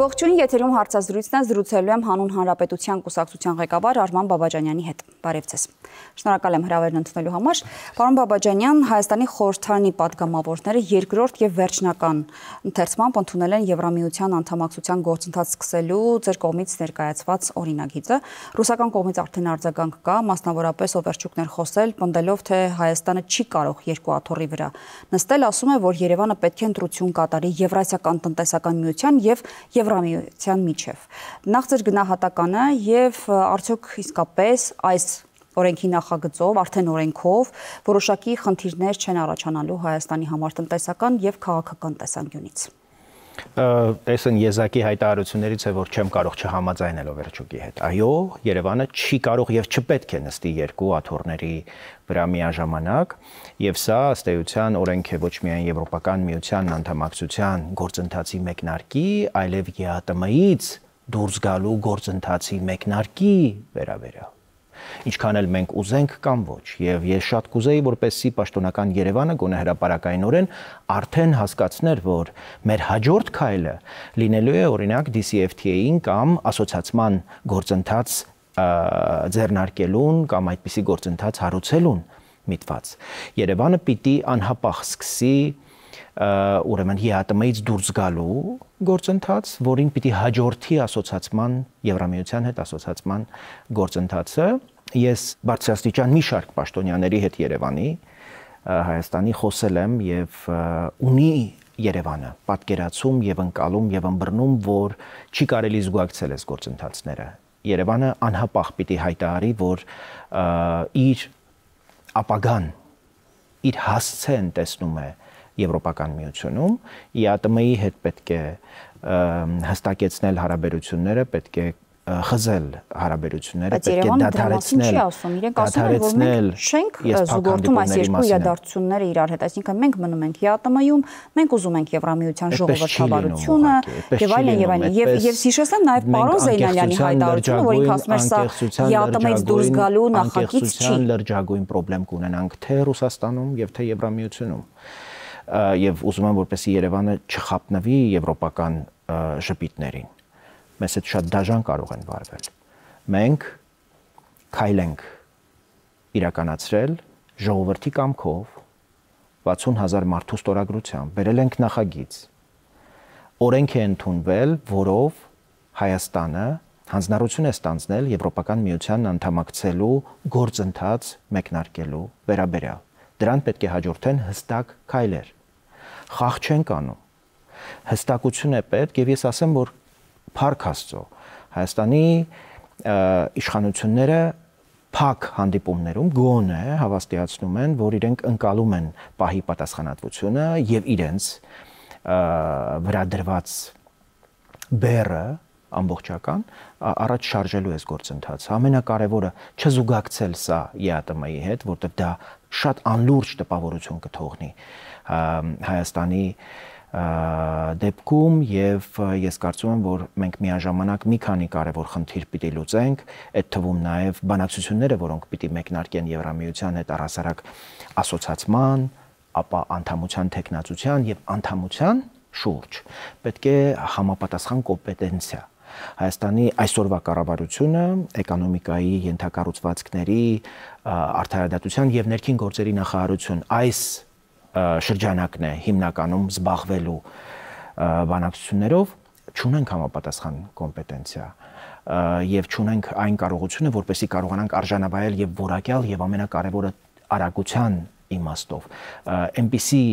Ողջույն, եթերում հարցազրույցն է, զրուցելու եմ Հանուն Հանրապետության կուսակցության ղեկավար Արման Բաբաջանյանի հետ։ Բարև ձեզ։ Շնորհակալ եմ հրավերն ընդունելու համար։ Պարոն Բաբաջանյան, Հայաստանի խորհրդարանի պատգամավորները երկրորդ եւ վերջնական ընթերցմամբ ընդունել են Եվրամիության անդամակցության գործընթաց սկսելու ձեր կողմից ներկայացված օրինագիծը։ Ռուսական կողմից արդեն արձագանք կա, մասնավորապես Օվերչուկն խոսել, պնդելով, թե Հայաստանը չի կարող երկու աթոռի վրա նստել, ասում է, որ Երևանը պետք է ընտրություն կատարի Եվրասիական տնտեսական միության եւ Եվրամիության միջև։ Նախ ձեր գնահատականը եւ արդյոք իսկապես այս օրենքի նախագծով, արդեն օրենքով որոշակի խնդիրներ չեն առաջանալու Հայաստանի համար տնտեսական եւ քաղաքական տեսանկյունից։ Այսն եզակի հայտարարություններից է, որ չեմ կարող չհամաձայնել Օվերչուկի հետ։ Այո, Երևանը չի կարող եւ չպետք է նստի երկու աթոռների վրա միաժամանակ, եւ սա ըստ էության օրենք է ոչ միայն Եվրոպական միության անդամակցության գործընթացի մեկնարկի, այլև ԵԱՏՄ-ից դուրս գալու գործընթացի մեկնարկի վերաբերյալ։ Ինչքան էլ մենք ուզենք կամ ոչ, եւ ես շատ կուզեի, որպեսզի պաշտոնական Երևանը գոնե հրապարակայնորեն արդեն հասկացներ, որ մեր հաջորդ քայլը լինելու է օրինակ DCFTA-ին կամ ասոցիացման գործընթաց ձեռնարկելուն կամ այդպիսի գործընթաց հարուցելուն միտված։ Երևանը պիտի անհապաղ սկսի ուրեմն ԵԱՏՄ-ից դուրս գալու գործընթաց, որին պիտի հաջորդի ասոցիացման Եվրամիության հետ ասոցիացման գործընթացը։ Ես բարձրաստիճան մի շարք պաշտոնյաների հետ Երևանի, Հայաստանի խոսել եմ եւ ունի Երևանը պատկերացում եւ ընկալում եւ ըմբռնում, որ չի կարելի զուգակցել այս գործընթացները։ Երևանը անհապաղ պիտի հայտարարի, որ իր ապագան, իր հասցեն տեսնում է Եվրոպական միությունում, ԵԱՏՄ-ի հետ պետք է հստակեցնել հարաբերությունները, պետք է խզել հարաբերությունները, պետք է դադարեցնել։ Իրենք ասում են, որ մենք չենք զուգորդում այս երկու իրադարձությունները իրար հետ, այսինքն մենք մնում ենք ԵԱՏՄ-ում, մենք ուզում ենք Եվրամիության ժողովրդավարությունը եւ այլն։ Եվ հիշեցնեմ նաեւ պարոն Զեյնալյանի հայտարարությունը, որ ինքը ասում էր, սա ԵԱՏՄ-ից դուրս գալու նախագիծ չի։ Լրջագույն խնդրեմ կունենանք թե Ռուսաստանում եւ թե Եվրամիությունում։ Եվ ուզում եմ, որպեսզի Երևանը չխապնվի եվրոպական ժպիտներին։ Մեզ հետ շատ դաժան կարող են վարվել։ Մենք քայլ ենք իրականացրել ժողովրդի կամքով 60,000 մարդու ստորագրությամբ, բերել ենք նախագիծ։ Օրենք է ընդունվել, որով Հայաստանը հանձնառություն է ստանձնել Եվրոպական միության անդամակցելու գործընթաց մեկնարկելու վերաբերյալ։ Դրան պետք է հաջորդեն հստակ քայլեր։ Խաղ չենք անում։ Հստակություն է պետք եւ ես ասեմ, որ Փառք Աստծո, Հայաստանի իշխանությունները փակ հանդիպումներում գոնե հավաստիացնում են, որ իրենք ընկալում են պահի պատասխանատվությունը եւ իրենց վրա դրված բեռը ամբողջական առաջ շարժելու այս գործընթացը։ Ամենակարևորը չզուգակցել սա ԵԱՏՄ-ի հետ, որտեղ դա շատ անլուրջ տպավորություն կթողնի Հայաստանի դեպքում եւ ես կարծում եմ, որ մենք միաժամանակ մի քանի կարևոր խնդիր պիտի լուծենք, այդ թվում նաեւ բանակցությունները, որոնք պիտի մեկնարկեն Եվրամիության հետ առհասարակ ասոցիացման, ապա անդամության թեկնածության եւ անդամության շուրջ պետք է համապատասխան կոմպետենցիա։ Հայաստանի այսօրվա կառավարությունը էկոնոմիկայի ենթակառուցվածքների արդարադատության եւ ներքին գործերի նախարարություն այս շրջանակն է հիմնականում զբաղվելու բանակցություններով, չունենք համապատասխան կոմպետենցիա եւ չունենք այն կարողությունը, որպեսզի կարողանանք արժանավայել եւ որակյալ եւ ամենակարևորը արագության իմաստով այնպիսի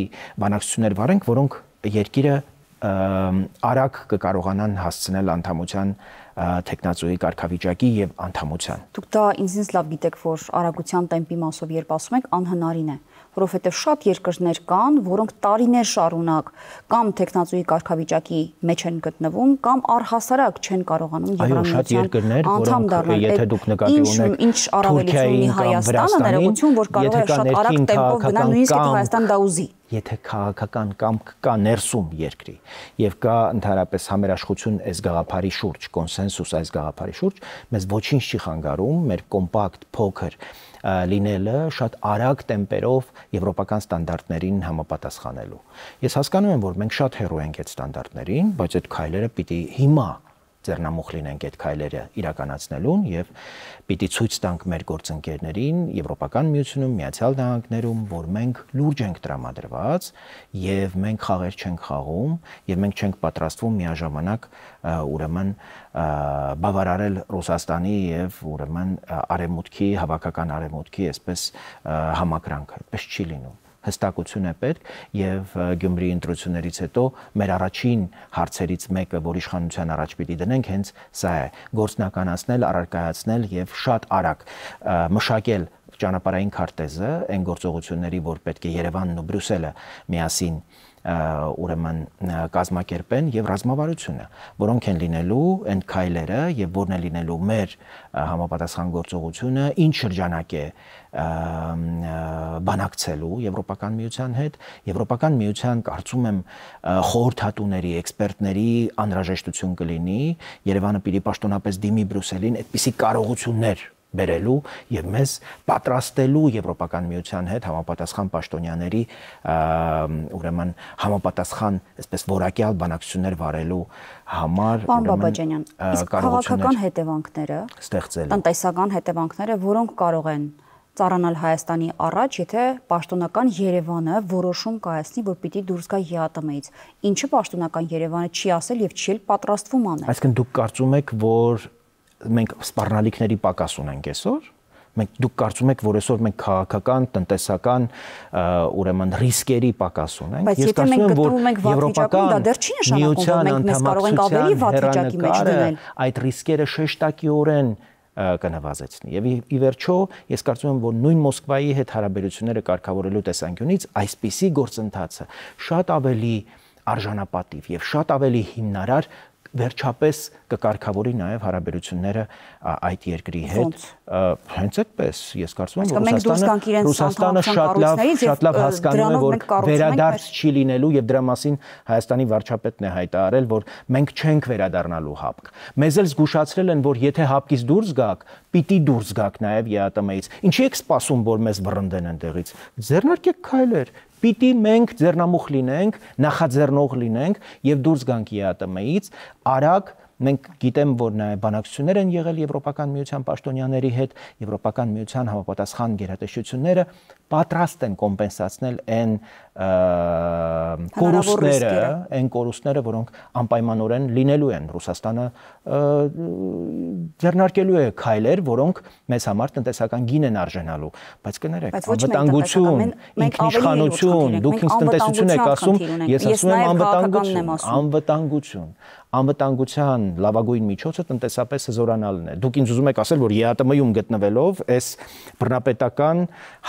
բանակցություններ վարենք, որոնք երկիրը արագ կկարողանան հասցնել անդամության տեխնացուի կարգավիճակի եւ անդամության։ Դուք դա ինձ լավ գիտեք, որ արագության տեմպի մասով երբ ասում եք, անհնարին է, որովհետեւ շատ երկրներ կան, որոնք տարիներ շարունակ կամ տեխնացուի կարգավիճակի մեջ են գտնվում, կամ առհասարակ չեն կարողանում Եվրամիության անդամ դառնալ։ Եթե դուք նկատի ունեք, ինչ առավելություն ունի Հայաստանը, ներողություն, որ կարող է շատ արագ տեմպով գնալ, նույնիսկ եթե Հայաստան դա ուզի։ Եթե քաղաքական կամք կա ներսում երկրի եւ կա ընդհանրապես համերաշխություն այս գաղափարի շուրջ, կոնսենսուս այս գաղափարի շուրջ, մեզ ոչինչ չի խանգարում մեր կոմպակտ, փոքր լինելը շատ արագ տեմպերով եվրոպական ստանդարտներին համապատասխանելու։ Ես հասկանում եմ, որ մենք շատ հեռու ենք այդ ստանդարտներին, բայց այդ քայլերը պիտի հիմա ձեռնամուխ լինենք այդ քայլերը իրականացնելուն եւ պիտի ցույց տանք մեր գործընկերներին Եվրոպական միությունում, Միացյալ Նահանգներում, որ մենք լուրջ ենք տրամադրված եւ մենք խաղեր չենք խաղում եւ մենք չենք պատրաստվում միաժամանակ ուրեմն բավարարել Ռուսաստանի եւ ուրեմն արևմուտքի, հավաքական արևմուտքի այսպես համակրանքը, այդպես չի լինում։ Հստակություն է պետք եւ Գյումրիի ընտրություններից հետո մեր առաջին հարցերից մեկը, որ իշխանության առաջ պիտի դնենք, հենց սա է՝ գործնականացնել, առարկայացնել եւ շատ արագ մշակել ճանապարհային քարտեզը այն գործողությունների, որ պետք է Երևանն ու Բրյուսելը միասին ուրեմն կազմակերպեն եւ ռազմավարությունը, որոնք են լինելու այն քայլերը եւ որն է լինելու մեր համապատասխան գործողությունը, ինչ շրջանակ է բանակցելու Եվրոպական միության հետ, Եվրոպական միության կարծում եմ խորհրդատուների, էքսպերտների անհրաժեշտություն կլինի, Երևանը պիտի պաշտոնապես դիմի Բրյուսելին այդպիսի կարողություններ բերելու եւ մեզ պատրաստելու Եվրոպական միության հետ համապատասխան պաշտոնյաների ուրեմն համապատասխան այսպես որակյալ բանակցություններ վարելու համար Պարոն Բաբաջանյան, իսկ քաղաքական հետևանքները, ստեղծել տնտեսական հետևանքները, որոնք կարող են ծառանալ Հայաստանի առաջ, եթե պաշտոնական Երևանը որոշում կայացնի, որ պիտի դուրս գա ԵԱՏՄ-ից։ Ինչը պաշտոնական Երևանը չի ասել եւ չի էլ պատրաստվում անել։ Այսինքն դուք կարծում եք, որ մենք սպառնալիքների պակաս ունենք այսօր, դուք կարծում եք, որ այսօր մենք քաղաքական, տնտեսական ուրեմն ռիսկերի պակաս ունենք։ Ես կարծում եմ, որ Եվրոպական դա դեռ չի նշանակում, որ մենք մեզ կարող ենք ավելի վատ վիճակի մեջ դնել։ Այդ ռիսկերը շեշտակիորեն կնվազեցնի։ Եվ ի վերջո, ես կարծում եմ, որ նույն Մոսկվայի հետ հարաբերությունները կարգավորելու տեսանկյունից այսպիսի գործընթացը շատ ավելի արժանապատիվ եւ շատ ավելի հիմնարար վերջապես կկարգավորի նաև հարաբերությունները այդ երկրի հետ հենց այդպես ես կարծում եմ Ռուսաստանը շատ լավ հասկանում է որ վերադարձ չի լինելու եւ դրա մասին Հայաստանի վարչապետն է հայտարարել որ մենք չենք վերադառնալու ՀԱՊԿ մեզ էլ զգուշացրել են որ եթե ՀԱՊԿ-ից դուրս գաք պիտի դուրս գաք նաև ԵԱՏՄ-ից ինչի եք սպասում որ մեզ վռնդեն այնտեղից ձեռնարկեք քայլեր Պիտի մենք ձեռնամուխ լինենք, նախաձեռնող լինենք եւ դուրս գանք ԵԱՏՄ-ից, արագ մենք գիտեմ, որ նաև բանակցություններ են եղել Եվրոպական միության պաշտոնյաների հետ, Եվրոպական միության համապատասխան գերատեսչությունները պատրաստ են կոմպենսացնել այն կորուստները, որոնք անպայմանորեն լինելու են Ռուսաստանը ձեռնարկելու է քայլեր, որոնք մեզ համար տնտեսական գին են արժանալու, բայց կներեք, անվտանգություն, ինքնիշխանություն, դուք ինձ տնտեսություն եք ասում, ես ասում եմ անվտանգություն անվտանգության լավագույն միջոցը տնտեսապես հզորանալն է։ Դուք ինձ ուզում եք ասել, որ ԵԱՏՄ-ում գտնվելով, այս բռնապետական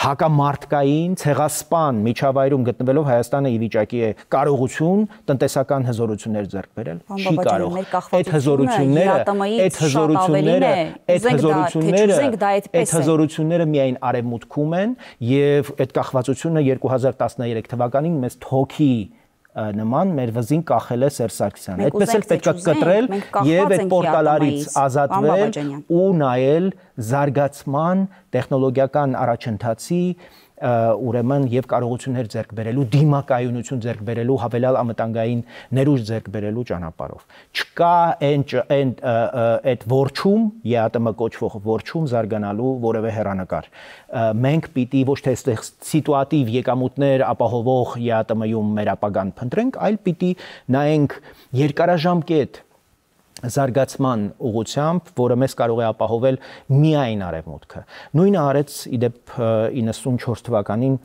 հակամարտկային ցեղասպան միջավայրում գտնվելով Հայաստանը ի վիճակի է կարողություն տնտեսական հզորություններ ձեռք բերել։ Չի կարող։ Այդ հզորությունները միայն արևմուտքում են եւ այդ կախվածությունը 2013 թվականին մեզ թոքի նման մեր վզին կախել է Սերժ Սարգսյանը։ Այդպես էլ պետք է կտրել եւ այդ պորտալարից ազատվել ու նայել զարգացման, տեխնոլոգիական առաջընթացի ուրեմն եւ կարողություններ ձեռք բերելու, դիմակայունություն ձեռք բերելու, հավելյալ անվտանգային ներուժ ձեռք բերելու ճանապարհով։ Չկա այդ ворչում, ԵԱՏՄ կոչվող ворչում զարգանալու որևէ հեռանկար։ Մենք պիտի ոչ թե սիտուատիվ եկամուտներ ապահովող ԵԱՏՄ-ում մեր ապագան փնտրենք, այլ պիտի նայենք երկարաժամկետ զարգացման ուղղությամբ, որը մեզ կարող է ապահովել միայն արևմուտքը։ Նույնը արեց իդեպ 94 թվականին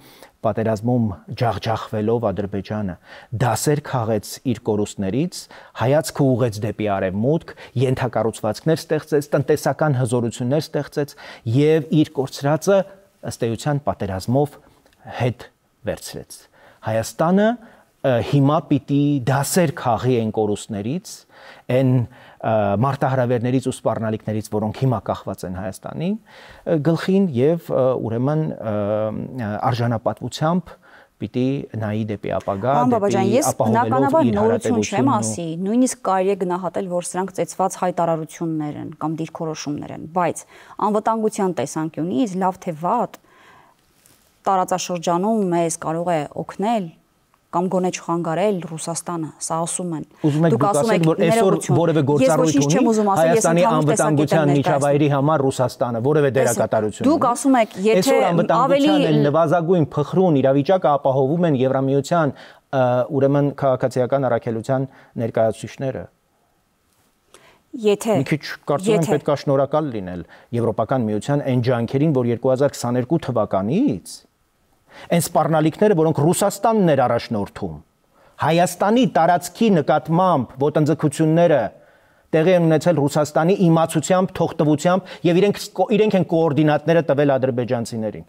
պատերազմում ջախջախվելով Ադրբեջանը, դասեր քաղեց իր կորուստներից, հայացքը ուղղեց դեպի արևմուտք, ենթակառուցվածքներ ստեղծեց, տնտեսական հզորություններ ստեղծեց եւ իր կորցրածը ըստ էության պատերազմով հետ վերցրեց։ Հայաստանը հիմա պիտի դասեր քաղի այն կորուստներից, այն մարտահրավերներից ու սպառնալիքներից, որոնք հիմա կախված են Հայաստանի գլխին եւ ուրեմն արժանապատվությամբ պիտի նայի դեպի ապագա, դեպի ապահովելով իր հարաբերությունն ասի, նույնիսկ կարելի է գնահատել, որ սրանք ծեծված հայտարարություններ են կամ դիրքորոշումներ են, բայց անվտանգության տեսանկյունից լավ թե վատ տարածաշրջանում մեզ կարող է օգնել կամ գոնե չխանգարել Ռուսաստանը, սա ասում են։ Դուք ասում եք, որ այսօր որևէ գործառույթ ունի Հայաստանի անվտանգության միջավայրի համար Ռուսաստանը, որևէ դերակատարություն։ Դուք ասում եք, եթե ավելի նվազագույն փխրուն իրավիճակը ապահովում են Եվրամիության ուրեմն քաղաքացիական առաքելության ներկայացուցիչները։ Եթե մի քիչ կարծում եմ պետք է շնորհակալ լինել Եվրոպական միության այն ջանքերին, որ 2022 թվականից այն սպառնալիքները, որոնք Ռուսաստանն էր առաջնորդում, Հայաստանի տարածքի նկատմամբ ոտնձգությունները տեղի են ունեցել Ռուսաստանի իմացությամբ, թողտվությամբ եւ իրենք են կոորդինատները տվել ադրբեջանցիներին։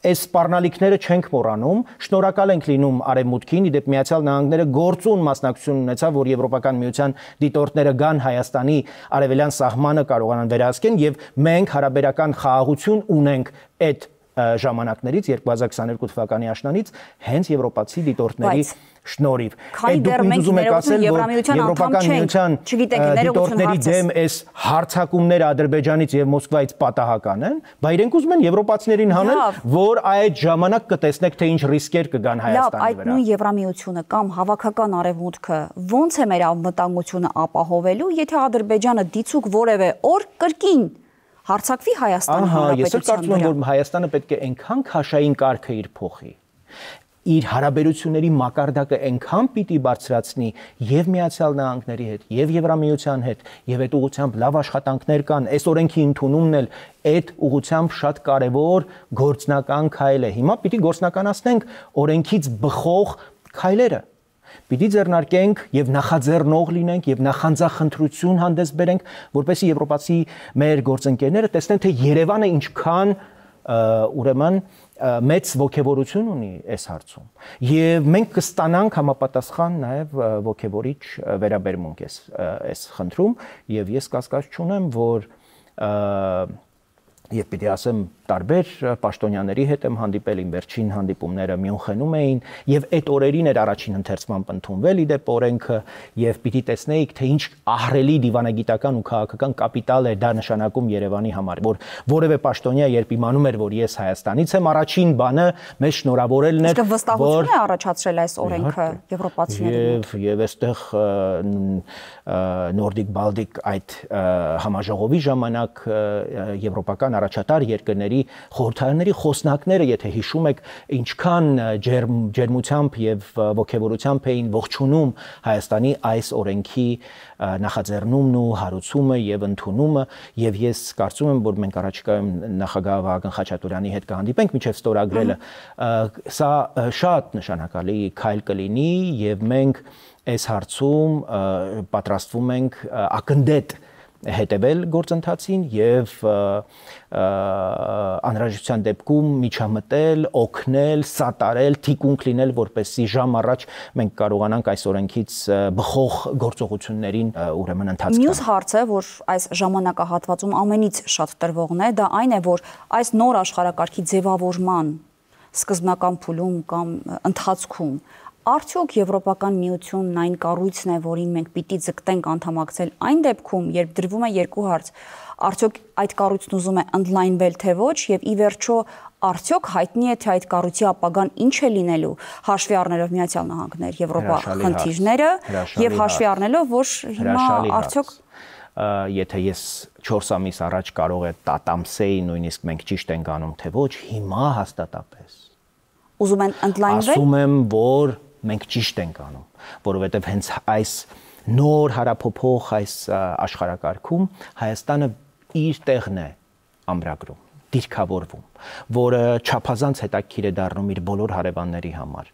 Այս սպառնալիքները չենք մոռանում, շնորհակալ ենք լինում Արևմուտքին, իդեպ Միացյալ Նահանգները գործուն մասնակցություն ունեցավ, որ Եվրոպական միության դիտորդները գան Հայաստանի արևելյան սահմանը կարողանան վերահսկեն եւ մենք հարաբերական խաղաղություն ունենք այդ ժամանակներից 2022 թվականի աշնանից հենց եվրոպացի դիտորդների շնորհիվ։ Այդ դուք ինձ ուզում եք ասել, որ Եվրոպական միության դիտորդների դեմ այս հարցակումները Ադրբեջանից եւ Մոսկվայից պատահական են, բայց իրենք ուզում են եվրոպացիներին հանել, որ այդ ժամանակ կտեսնեք թե ինչ ռիսկեր կգան Հայաստանի վրա։ Այդ նույն Եվրամիությունը կամ հավաքական արևմուտքը ո՞նց է մեր անվտանգությունը ապահովելու, եթե Ադրբեջանը դիցուկ որևէ օր կրկին հարցակվի Հայաստանի Հանրապետության վրա։ Ես կարծում եմ, որ Հայաստանը պետք է այնքան քաշային կարգը իր փոխի, իր հարաբերությունների մակարդակը այնքան պիտի բարձրացնի եւ Միացյալ Նահանգների հետ, եւ Եվրամիության հետ, եւ այդ ուղղությամբ լավ աշխատանքներ կան, այս օրենքի ընդունումն էլ այդ ուղղությամբ շատ կարեւոր գործնական քայլ է։ Հիմա պիտի գործնականացնենք օրենքից բխող քայլերը։ Պիտի ձեռնարկենք եւ նախաձեռնող լինենք եւ նախանձախնդրություն հանդես բերենք, որպեսզի եվրոպացի մեր գործընկերները տեսնեն, թե Երևանը ինչքան ուրեմն մեծ ողջավորություն ունի այս հարցում։ Եվ մենք կստանանք համապատասխան նաեւ ողջավորիչ վերաբերմունք այս խնդրում եւ ես կասկած չունեմ, որ եւ պիտի ասեմ տարբեր պաշտոնյաների հետ եմ հանդիպել, իմ վերջին հանդիպումները Մյունխենում էին եւ այդ օրերին էր առաջին ընթերցման ընդունվել իդեպ օրենքը եւ պիտի տեսնեիք թե ինչ ահռելի դիվանագիտական ու քաղաքական կապիտալ է դա նշանակում Երևանի համար, որ որևէ պաշտոնյա երբ իմանում էր, որ ես Հայաստանից եմ, առաջին բանը մեզ շնորհավորելն էր, որ է առաջացրել այս օրենքը եվրոպացիների եւ այստեղ Nordic Baltic այդ համաժողովի ժամանակ եվրոպական առաջատար երկրների խորհրդարանների խոսնակները, եթե հիշում եք, ինչքան ջերմությամբ եւ ողջավորությամբ էին ողջունում Հայաստանի այս օրենքի նախաձեռնումն ու հարուցումը եւ ընդունումը եւ ես կարծում եմ, որ մենք առաջիկայում նախագահ Վահագն Խաչատուրյանի հետ կհանդիպենք միջև ստորագրելը, սա շատ նշանակալի քայլ կլինի եւ մենք այս հարցում պատրաստվում ենք ակնդետ հետևել գործընթացին եւ անհրաժեշտության դեպքում միջամտել, օգնել, սատարել, թիկունք լինել, որպեսզի ժամ առաջ մենք կարողանանք այս օրենքից բխող գործողություններին ուրեմն ընթացք տալ։ Մյուս հարցը, որ այս ժամանակահատվածում ամենից շատ տրվողն է, դա այն է, որ այս նոր աշխարհակարգի ձևավորման սկզբնական փուլում կամ ընթացքում արդյոք Եվրոպական միությունն այն կառույցն է, որին մենք պիտի ձգտենք անդամակցել այն դեպքում, երբ դրվում է երկու հարց, արդյոք այդ կառույցն ուզում է ընդլայնվել թե ոչ եւ ի վերջո արդյոք հայտնի է թե այդ կառույցի ապագան ինչ է լինելու, հաշվի առնելով Միացյալ Նահանգներ, Եվրոպա խնդիրները եւ հաշվի առնելով, որ հիմա արդյոք եթե ես 4 ամիս առաջ կարող է տատամսեի նույնիսկ մենք ճիշտ ենք անում թե ոչ, հիմա հաստատապես ուզում են ընդլայնվել։ Ասում եմ, որ մենք ճիշտ ենք անում, որովհետև հենց այս նոր հարաբերփոխ այս աշխարհակարգում Հայաստանը իր տեղն է ամրագրում, դիրքավորվում, որը չափազանց հետաքրքիր է դառնում իր բոլոր հարևանների համար,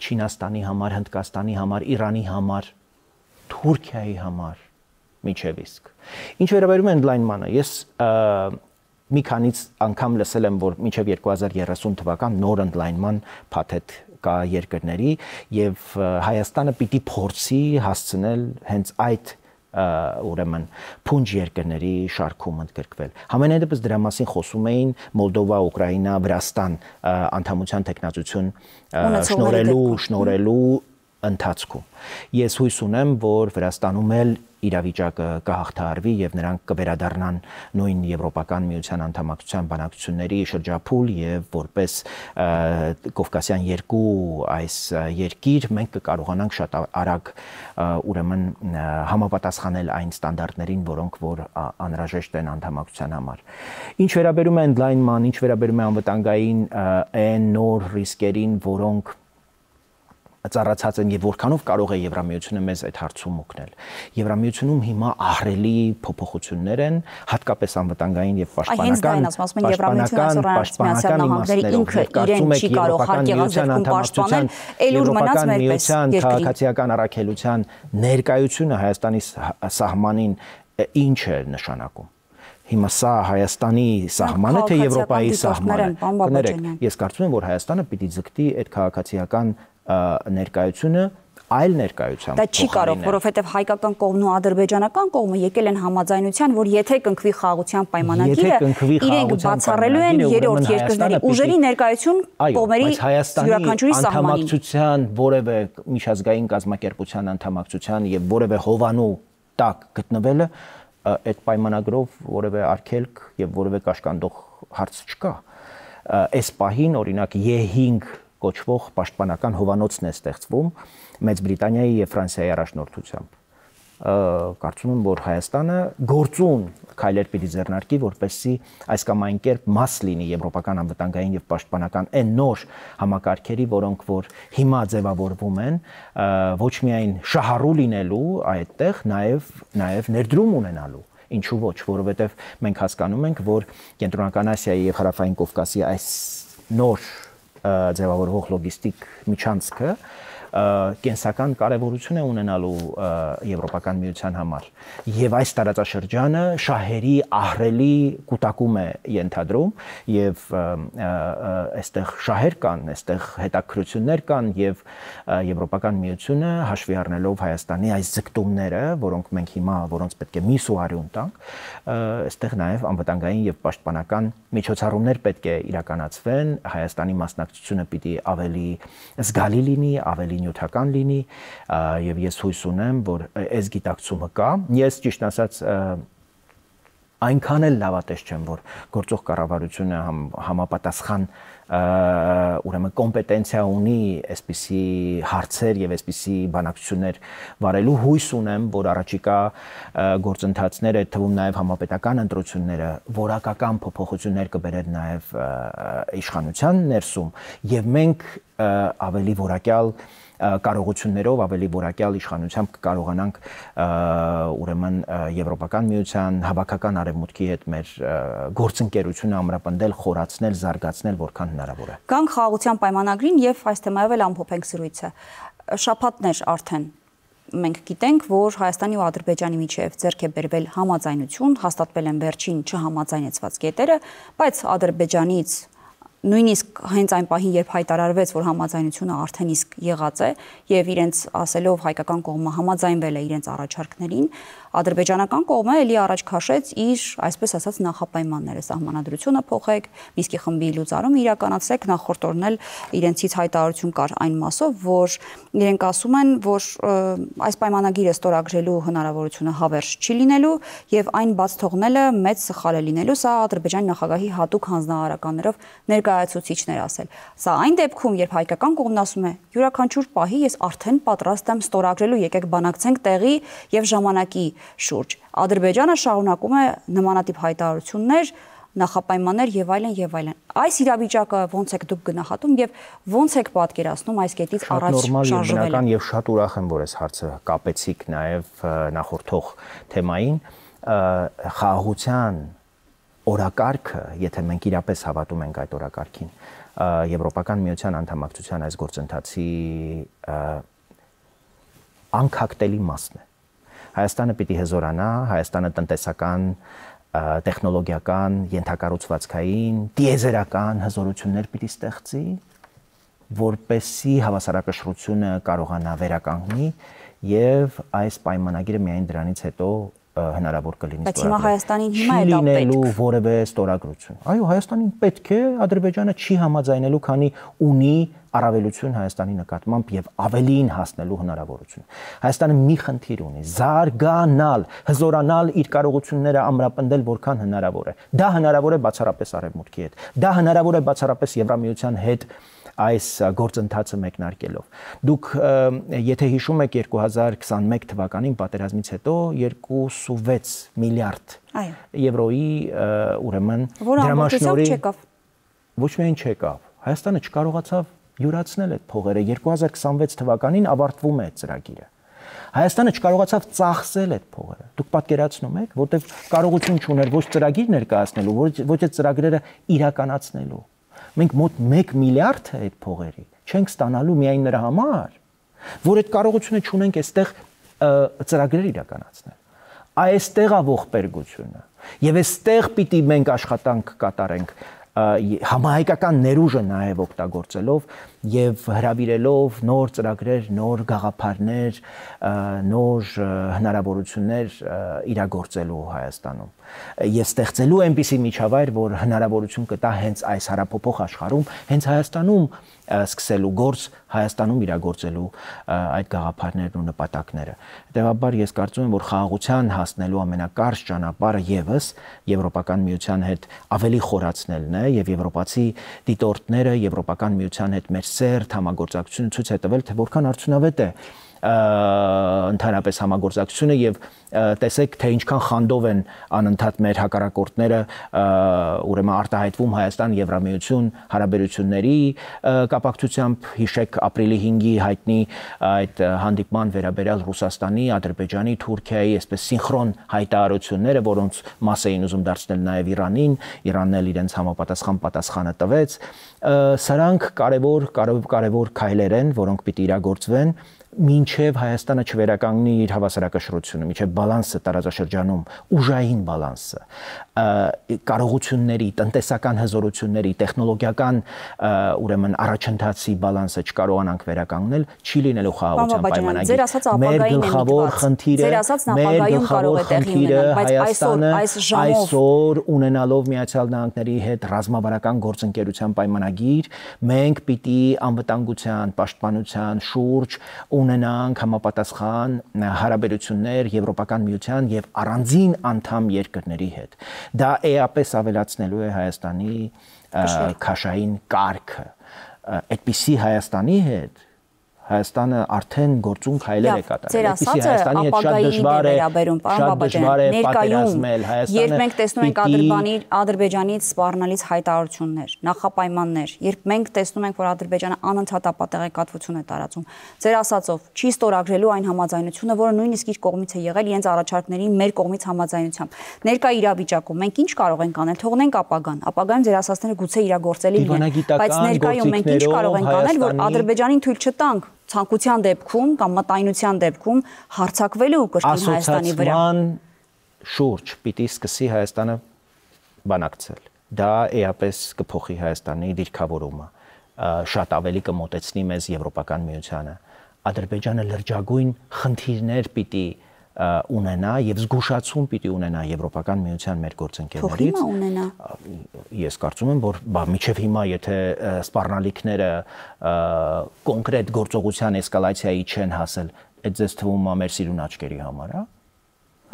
Չինաստանի համար, Հնդկաստանի համար, Իրանի համար, Թուրքիայի համար, միջև իսկ։ Ինչ վերաբերում է ընդլայնմանը, ես մի քանից անգամ լսել եմ, որ մինչև 2030 թվական նոր ընդլայնման փաթեթ կա երկրների եւ Հայաստանը պիտի փորձի հասցնել հենց այդ ուրեմն փունջ երկրների շարքում ընդգրկվել։ Համենայն դեպս դրա մասին խոսում էին Մոլդովա, Ուկրաինա, Վրաստան անդամության տեխնացություն շնորհելու ընթացքում։ Ես հույս ունեմ, որ Վրաստանում էլ իրավիճակը կհաղթահարվի եւ նրանք կվերադառնան նույն Եվրոպական միության անդամակցության բանակցությունների շրջափուլ եւ որպես Կովկասյան 2 այս երկիր մենք կկարողանանք շատ արագ ուրեմն համապատասխանել այն ստանդարտներին, որոնք որ անհրաժեշտ են անդամակցության համար։ Ինչ վերաբերում է ընդլայնման, ինչ վերաբերում է անվտանգային այն նոր ռիսկերին, որոնք ծառացած են եւ որքանով կարող է Եվրամիությունը մեզ այդ հարցում օգնել։ Եվրամիությունում հիմա ահռելի փոփոխություններ են, հատկապես անվտանգային եւ պաշտպանական քաղաքացիական առաքելության ներկայությունը Հայաստանի սահմանին ինչ է նշանակում։ Հիմա սա Հայաստանի սահմանը թե Եվրոպայի սահմանը։ Կներեք, ես կարծում եմ, որ Հայաստանը պիտի ձգտի այդ քաղաքացիական ներկայությունը այլ ներկայությամբ։ Դա չի կարող, որովհետև հայկական կողմն ու ադրբեջանական կողմը եկել են համաձայնության, որ եթե կնքվի խաղաղության պայմանագիրը, իրենք բացառելու են երրորդ երկրների ուժերի ներկայություն կողմերի յուրաքանչյուրի սահմանին։ Անդամակցության որևէ միջազգային կազմակերպության անդամակցության եւ որևէ հովանու տակ գտնվելը այդ պայմանագրով որևէ արգելք եւ որևէ կաշկանդող հարց չկա։ Այս պահին օրինակ Է5 կոչվող պաշտպանական հովանոցն է ստեղծվում Մեծ Բրիտանիայի եւ Ֆրանսիայի առաջնորդությամբ։ Կարծում եմ, որ Հայաստանը գործուն քայլեր պիտի ձեռնարկի, որպեսզի այս կամ այն կերպ մաս լինի եվրոպական անվտանգային եւ պաշտպանական այն նոր համակարգերի, որոնք որ հիմա ձևավորվում են, ոչ միայն շահառու լինելու այդտեղ, նաեւ ներդրում ունենալու։ Ինչու ոչ, որովհետեւ մենք հասկանում ենք, որ Կենտրոնական Ասիայի եւ Հարավային Կովկասի այս նոր ձևավորվող լոգիստիկ միջանցքը կենսական կարևորություն է ունենալու Եվրոպական միության համար եւ այս տարածաշրջանը շահերի ահռելի կուտակում է ենթադրում եւ այստեղ շահեր կան, այստեղ հետաքրություններ կան եւ Եվրոպական միությունը հաշվի առնելով Հայաստանի այս ձգտումները, որոնք մենք հիմա որոնց պետք է միս ու արյուն տանք, այստեղ նաեւ անվտանգային եւ պաշտպանական միջոցառումներ պետք է իրականացվեն, Հայաստանի մասնակցությունը պիտի ավելի զգալի լինի, ավելի նյութական լինի եւ ես հույս ունեմ, որ այս գիտակցումը կա։ Ես ճիշտ ասած այնքան էլ լավատես չեմ, որ գործող կառավարությունը համապատասխան ուրեմն կոմպետենցիա ունի այսպիսի հարցեր եւ այսպիսի բանակցություններ վարելու հույս ունեմ, որ առաջիկա գործընթացները, թվում նաեւ համապետական ընտրությունները որակական փոփոխություններ կբերեն նաեւ իշխանության ներսում եւ մենք ավելի որակյալ կարողություններով ավելի որակյալ իշխանությամբ կկարողանանք ուրեմն Եվրոպական միության հավաքական արևմուտքի հետ մեր գործընկերությունը ամրապնդել, խորացնել, զարգացնել որքան հնարավոր է։ Գանք խաղաղության պայմանագրին եւ այս թեմայով էլ ամփոփենք զրույցը։ Շաբաթներ արդեն մենք գիտենք, որ Հայաստանի ու Ադրբեջանի միջև ձեռք է բերվել համաձայնություն, հաստատվել են վերջին չհամաձայնեցված կետերը, բայց Ադրբեջանից նույնիսկ հենց այն պահին, երբ հայտարարվեց, որ համաձայնությունը արդեն իսկ եղած է եւ իրենց ասելով հայկական կողմը համաձայնվել է իրենց առաջարկներին, ադրբեջանական կողմը ելի առաջ քաշեց իր, այսպես ասած, նախապայմանները, սահմանադրությունը փոխեք, Մինսկի խմբի լուծարումը իրականացրեք, նախորդ օրն էլ իրենցից հայտարարություն կար այն մասով, որ իրենք ասում են, որ այս պայմանագիրը ստորագրելու հնարավորությունը հավերժ չի լինելու եւ այն բաց թողնելը մեծ սխալ է լինելու, սա Ադրբեջանի նախագահի հատուկ հանձնարարականներով ներկայացուցիչներ ասել։ Սա այն դեպքում, երբ հայկական կողմն ասում է, յուրաքանչյուր պահի ես արդեն պատրաստ եմ ստորագրելու, եկեք բանակցենք տեղի եւ ժամանակի շուրջ։ Ադրբեջանը շարունակում է նմանատիպ հայտարարություններ, նախապայմաններ եւ այլն եւ այլն։ Այս իրավիճակը ոնց եք դուք գնահատում եւ ոնց եք պատկերացնում այս կետից առաջ շարժվելը։ Բնական եւ շատ ուրախ եմ, որ այս հարցը կապեցիք նաեւ նախորդող թեմային, խաղաղության օրակարգը, եթե մենք իրապես հավատում ենք այդ օրակարգին, Եվրոպական միության անդամակցության այս գործընթացի անկախտելի մասն է։ Հայաստանը պիտի հզորանա, Հայաստանը տնտեսական, տեխնոլոգիական, ենթակառուցվածքային, տիեզերական հզորություններ պիտի ստեղծի, որպեսզի հավասարակշռությունը կարողանա վերականգնի եւ այս պայմանագիրը միայն դրանից հետո հնարավոր կլինի ստորագրել։ Բայց հիմա Հայաստանին հիմա է դա պետք։ Լինելու որևէ ստորագրություն։ Այո, Հայաստանին պետք է, Ադրբեջանը չի համաձայնելու, քանի ունի առավելություն Հայաստանի նկատմամբ եւ ավելին հասնելու հնարավորություն։ Հայաստանը մի խնդիր ունի՝ զարգանալ, հզորանալ իր կարողությունները ամրապնդել որքան հնարավոր է։ Դա հնարավոր է բացառապես Արևմուտքի հետ։ Դա հնարավոր է բացառապես Եվրամիության հետ այս գործընթացը մեկնարկելով։ Դուք եթե հիշում եք 2021 թվականին պատերազմից հետո 2.6 միլիարդ եվրոյի ուրեմն դրամաշնորհի ոչ միայն չեկավ, Հայաստանը չկարողացավ յուրացնել այդ փողերը։ 2026 թվականին ավարտվում է այդ ծրագիրը։ Հայաստանը չկարողացավ ծախսել այդ փողերը։ Դուք պատկերացնում եք, որտեղ կարողություն չուներ ոչ ծրագիր ներկայացնելու, ոչ այդ ծրագրերը իրականացնելու։ Մենք մոտ 1 միլիարդ է այդ փողերի չենք ստանալու միայն նրա համար, որ այդ կարողությունը չունենք այստեղ ծրագրեր իրականացնել։ Այստեղ է ողբերգությունը։ Եվ այստեղ պիտի մենք աշխատանք կատարենք համահայկական ներուժը նաև օգտագործելով եւ հրավիրելով նոր ծրագրեր, նոր գաղափարներ, նոր հնարավորություններ իրագործելու Հայաստանում եւ ստեղծելու այնպիսի միջավայր, որ հնարավորություն կտա հենց այս հարաբերփոխ աշխարհում, հենց Հայաստանում սկսելու գործ, Հայաստանում իրագործելու այդ գաղափարներն ու նպատակները։ Հետևաբար ես կարծում եմ, որ խաղաղության հասնելու ամենակարճ ճանապարհը եւս Եվրոպական միության հետ ավելի խորացնելն է եւ եվրոպացի դիտորդները Եվրոպական միության հետ մեր սերտ համագործակցությունը ցույց է տվել, թե որքան արդյունավետ է ընդհանրապես համագործակցությունը եւ տեսեք թե ինչքան խանդով են անընդհատ մեր հակառակորդները ուրեմն արտահայտվում Հայաստան Եվրամիություն հարաբերությունների կապակցությամբ հիշեք ապրիլի 5-ի հայտնի այդ հանդիպման վերաբերյալ Ռուսաստանի, Ադրբեջանի, Թուրքիայի այսպես սինխրոն հայտարարությունները, որոնց մաս էին ուզում դարձնել նաեւ Իրանին, Իրանն էլ իրենց համապատասխան պատասխանը տվեց, սրանք կարևոր քայլեր են, որոնք պիտի իրագործվեն մինչև Հայաստանը չվերականգնի իր հավասարակշռությունը, մինչև բալանսը տարածաշրջանում, ուժային բալանսը, կարողությունների, տնտեսական հզորությունների, տեխնոլոգիական ուրեմն առաջընթացի բալանսը չկարողանանք վերականգնել, չի լինելու խաղաղության պայմանագիր։ Մեր գլխավոր խնդիրը Հայաստանը այսօր ունենալով Միացյալ Նահանգների հետ ռազմավարական գործընկերության պայմանագիր, մենք պիտի անվտանգության, պաշտպանության շուրջ ունենանք համապատասխան հարաբերություններ Եվրոպական միության եւ առանձին անդամ երկրների հետ։ Դա էապես ավելացնելու է Հայաստանի քաշային կարգը։ Այդպիսի Հայաստանի հետ Հայաստանը արդեն գործուն քայլեր է կատարել։ Այսպեսի Հայաստանի հետ շատ դժվար է պատերազմել։ Երբ մենք տեսնում ենք Ադրբեջանից սպառնալից հայտարարություններ, նախապայմաններ, երբ մենք տեսնում ենք, որ Ադրբեջանը անընդհատ ապատեղեկատվություն է տարածում, ձեր ասածով չի ստորագրելու այն համաձայնությունը, որը նույնիսկ իր կողմից է եղել իրենց առաջարկների մեր կողմից համաձայնությամբ։ Ներկա իրավիճակում մենք ինչ կարող ենք անել, թողնենք ապագան։ Ապագայում ձեր ասածները գուցե իրագործելի լինեն, բայց ներկայում մենք ինչ կարող ենք անել, որ Ադրբեջանին թույլ չտանք ցանկության դեպքում կամ մտայնության դեպքում հարձակվելու կրկին Հայաստանի վրա։ Ասոցիացիան շուրջ պիտի սկսի Հայաստանը բանակցել։ Դա էապես կփոխի Հայաստանի դիրքավորումը, շատ ավելի կմոտեցնի մեզ Եվրոպական միությանը։ Ադրբեջանը լրջագույն խնդիրներ պիտի ունենա եւ զգուշացում պիտի ունենա Եվրոպական միության մեր գործընկերներից։ Թող հիմա ունենա։ Ես կարծում եմ, որ միջև հիմա եթե սպառնալիքները կոնկրետ գործողության էսկալացիայի չեն հասել, այդ ձեզ թվում է մեր սիրուն աչքերի համար, հա։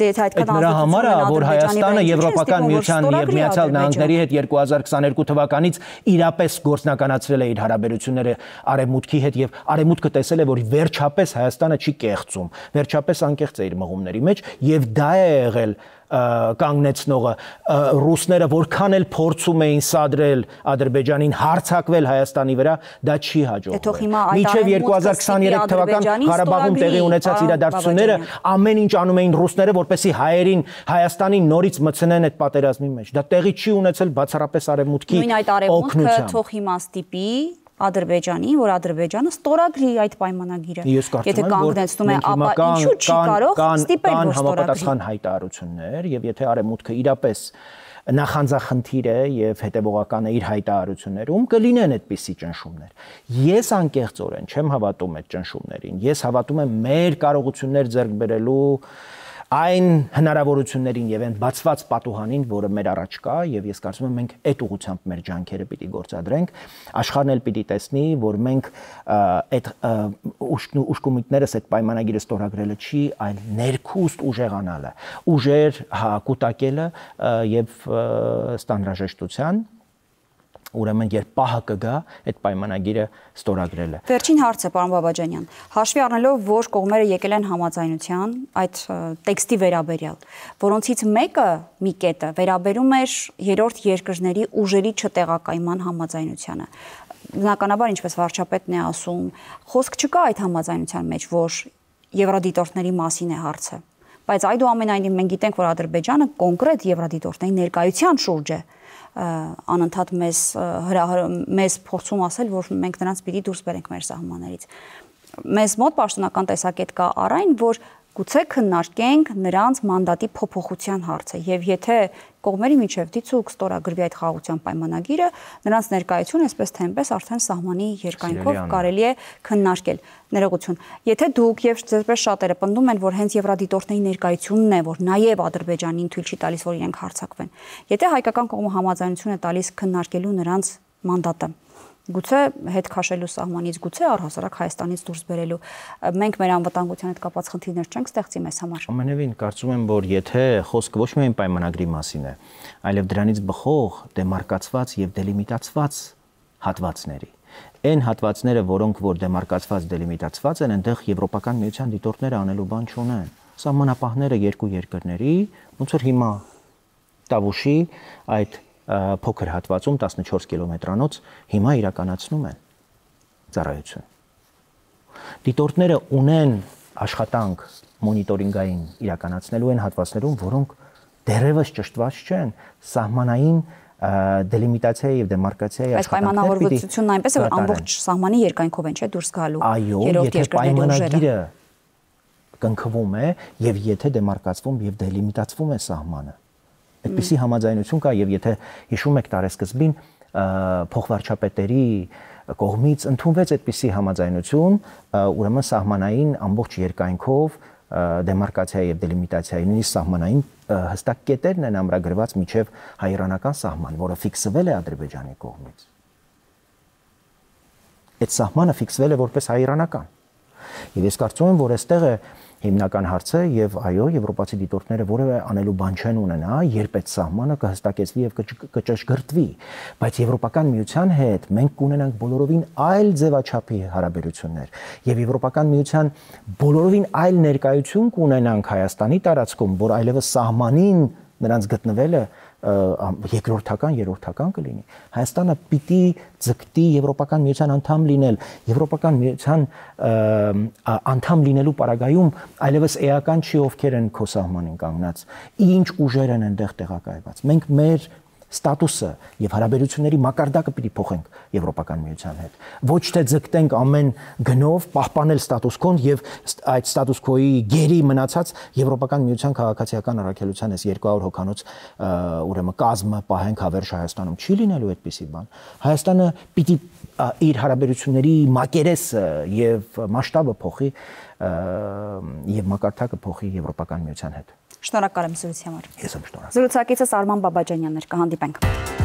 Այդ նրա համար է, որ Հայաստանը Եվրոպական միության եւ Միացյալ Նահանգների հետ 2022 թվականից իրապես գործնականացրել է իր հարաբերությունները Արևմուտքի հետ եւ Արևմուտքը տեսել է, որ վերջապես Հայաստանը չի կեղծում, վերջապես անկեղծ է իր մղումների մեջ եւ դա է եղել կանգնեցնողը ռուսները որքան էլ փորձում էին սադրել Ադրբեջանին հարձակվել Հայաստանի վրա, դա չի հաջողվել։ Մինչև 2023 թվական Ղարաբաղում տեղի ունեցած իրադարձությունները ամեն ինչ անում էին ռուսները, որպեսզի հայերին Հայաստանին նորից մտցնեն այդ պատերազմի մեջ։ Դա տեղի չի ունեցել բացառապես Արևմուտքի նույն այդ Արևմուտքը թող հիմա ստիպի Ադրբեջանի, որ Ադրբեջանը ստորագրի այդ պայմանագիրը։ Եթե կանգնեցնում է, ապա ինչու չի կարող ստիպել որ ստորագրի։ Համապատասխան հայտարարություններ եւ եթե Արևմուտքը իրապես նախանձախնդիր է եւ հետեւողական է իր հայտարարություններում, կլինեն այդպիսի ճնշումներ։ Ես անկեղծորեն չեմ հավատում այդ ճնշումներին։ Ես հավատում եմ մեր կարողություններ ձեռք բերելու այն հնարավորություններին եւ այն բացված պատուհանին, որը մեր առաջ կա, եւ ես կարծում եմ մենք այդ ուղղությամբ մեր ջանքերը պիտի գործադրենք, աշխարհն էլ պիտի տեսնի, որ մենք այդ ուշքումիկներս այդ պայմանագիրը ստորագրելը չի, այլ ներքուստ ուժեղանալը, ուժեր կուտակելը եւ ստանդարտաժեշտության Ուրեմն երբ պահը կգա, այդ պայմանագիրը ստորագրելը։ Վերջին հարցը, պարոն Բաբաջանյան, հաշվի առնելով, որ կողմերը եկել են համաձայնության այդ տեքստի վերաբերյալ, որոնցից մեկը մի կետը վերաբերում էր երրորդ երկրների ուժերի չտեղակայման համաձայնությանը։ Բնականաբար, ինչպես վարչապետն է ասում, խոսք չկա այդ համաձայնության մեջ, որ եվրադիտորդների մասին է հարցը։ Բայց այդուամենայնիվ մենք գիտենք, որ Ադրբեջանը կոնկրետ եվրադիտորդների ներկայության շուրջ է անընդհատ մեզ փորձում ասել, որ մենք նրանց պիտի դուրս բերենք մեր սահմաններից։ Մեզ մոտ պաշտոնական տեսակետ կա առ այն, որ գուցե քննարկենք նրանց մանդատի փոփոխության հարցը եւ եթե կողմերի միջև դիցուք ստորագրվի այդ խաղաղության պայմանագիրը, նրանց ներկայությունը այսպես թե այնպես արդեն սահմանի երկայնքով կարելի է քննարկել։ Ներողություն։ Եթե դուք եւ ձեզպես շատերը պնդում են, որ հենց եվրադիտորդների ներկայությունն է, որ նաեւ Ադրբեջանին թույլ չի տալիս, որ իրենք հարձակվեն։ Եթե հայկական կողմը համաձայնություն է տալիս քննարկելու նրանց մանդատը, գուցե հետ քաշելու սահմանից, գուցե առհասարակ Հայաստանից դուրս բերելու, մենք մեր անվտանգության հետ կապված խնդիրներ չենք ստեղծի մեզ համար։ Ամենևին կարծում եմ, որ եթե խոսքը ոչ միայն պայմանագրի մասին է, այլև դրանից բխող դեմարկացված եւ դելիմիտացված հատվածների, այն հատվածները, որոնք որ դեմարկացված դելիմիտացված են, այնտեղ Եվրոպական միության դիտորդները անելու բան չունեն։ Սահմանապահները երկու երկրների, ոնց որ հիմա Տավուշի այդ փոքր հատվածում 14 կիլոմետրանոց հիմա իրականացնում են ծառայություն։ Դիտորդները ունեն աշխատանք մոնիտորինգային իրականացնելու են հատվածներում, որոնք դեռևս ճշտված չեն սահմանային դելիմիտացիայի եւ դեմարկացիայի աշխատանքներ։ Այս պայմանավորվածությունն այնպես է, որ ամբողջ սահմանի երկայնքով են չէ դուրս գալու։ Այո, եթե պայմանագիրը կնքվում է եւ եթե դեմարկացվում եւ դելիմիտացվում է սահմանը Այդպիսի համաձայնություն կա եւ եթե հիշում եք տարեսկզբին փոխվարչապետերի կողմից ընդունվեց այդպիսի համաձայնություն, ուրեմն սահմանային ամբողջ երկայնքով դեմարկացիայի եւ դելիմիտացիայի նույնիսկ սահմանային հստակ կետերն են ամրագրված միջև հայ-իրանական սահման, որը ֆիքսվել է Ադրբեջանի կողմից։ Այդ սահմանը ֆիքսվել է որպես հայ-իրանական։ Եվ ես կարծում եմ, որ այստեղ է հիմնական հարցը եւ այո եվրոպացի դիտորդները որևէ անելու բան չեն ունենա երբ այդ սահմանը կհստակեցվի եւ կճշգրտվի բայց եվրոպական միության հետ մենք կունենանք բոլորովին այլ ձևաչափի հարաբերություններ եւ եվրոպական միության բոլորովին այլ ներկայություն կունենանք Հայաստանի տարածքում որ այլևս սահմանին նրանց գտնվելը երկրորդական, երրորդական կլինի։ Հայաստանը պիտի ձգտի Եվրոպական միության անդամ լինել, Եվրոպական միության անդամ լինելու պարագայում այլևս էական չի ովքեր են քո սահմանին կանգնած, ինչ ուժեր են այնտեղ տեղակայված։ Մենք մեր ստատուսը եւ հարաբերությունների մակարդակը պիտի փոխենք Եվրոպական միության հետ։ Ոչ թե ձգտենք ամեն գնով պահպանել ստատուս քոն եւ այդ ստատուս քոյի գերի մնացած Եվրոպական միության քաղաքացիական առաքելության այս 200 հոգանոց ուրեմն կազմը պահենք հավերժ Հայաստանում չի լինելու այդպիսի բան։ Հայաստանը պիտի իր հարաբերությունների մակերեսը եւ մասշտաբը փոխի եւ մակարդակը փոխի Եվրոպական միության հետ։ Շնորհակալ եմ զրույցի համար։ Ես եմ շնորհակալ։ Զրուցակիցս Արման Բաբաջանյանն էր, կհանդիպենք։